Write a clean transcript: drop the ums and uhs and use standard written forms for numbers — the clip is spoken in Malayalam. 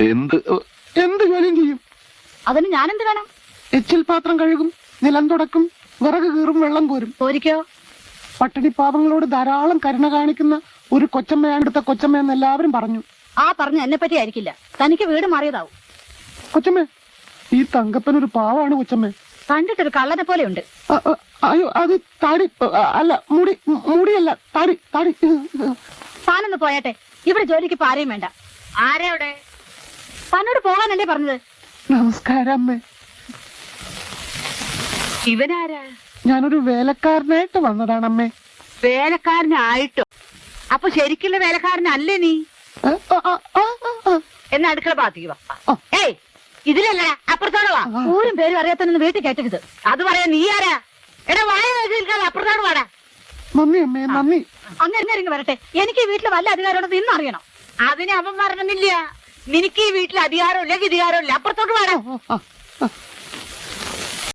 എന്ത് എന്ത് ജോലിയും ചെയ്യും. അതിന് ഞാനെന്ത് വേണം? എച്ചിൽ പാത്രം കഴുകും, നിലം തുടക്കും, വിറക് കീറും, വെള്ളം കോരും. പോരിക്കോ? പട്ടിണി പാവങ്ങളോട് ധാരാളം കരുണ കാണിക്കുന്ന ഒരു കൊച്ചമ്മയാണ് ഇവിടുത്തെ കൊച്ചമ്മയെന്ന് എല്ലാവരും പറഞ്ഞു. ആ പറഞ്ഞ എന്നെ പറ്റി ആയിരിക്കില്ല, തനിക്ക് വീട് മാറിയതാവും. കൊച്ചമ്മേ, ഈ തങ്കപ്പനൊരു പാവാണ് കൊച്ചമ്മേ. കണ്ടിട്ടൊരു കള്ളനെ പോലെ ഉണ്ട്. അയ്യോ, അത് താടി അല്ല, മുടിയല്ല, താടി താടി. താനൊന്ന് പോയാട്ടെ, ഇവിടെ ജോലിക്ക് ഇപ്പൊ ആരെയും വേണ്ട. ആരാ അവിടെ? തന്നോട് പോകാനല്ലേ പറഞ്ഞത്? നമസ്കാരം അമ്മേ. ഇവനാരാ? ഞാനൊരു വേലക്കാരനായിട്ട് വന്നതാണ് അമ്മേ. വേലക്കാരനായിട്ടോ? അപ്പൊ ശരിക്കുള്ള വേലക്കാരനല്ലേ നീ? എന്നാ അടുക്കള ഭാഗത്തേക്ക് വാ. ഏയ്, ഇതിലല്ല, അപ്പുറത്തോടെ വാ. ഊരും പേരും അറിയാത്തന്നെ വീട്ടിൽ കയറ്റരുത്. അത് പറയാ നീ ആരാ? എടാ, വായ നിൽക്കാതെ അപ്പുറത്തോട് വാടാ. നന്ദി അമ്മേ, നന്ദി. അങ്ങനെ വരട്ടെ. എനിക്ക് ഈ വീട്ടിൽ വല്ല അധികാരമുണ്ടെന്ന് ഇന്ന് അറിയണം. അതിന് അവൻ പറഞ്ഞില്ല. നിനക്ക് ഈ വീട്ടിൽ അധികാരമില്ല, ഗതികാരമില്ല. അപ്പുറത്തോട്ട് വാടാ.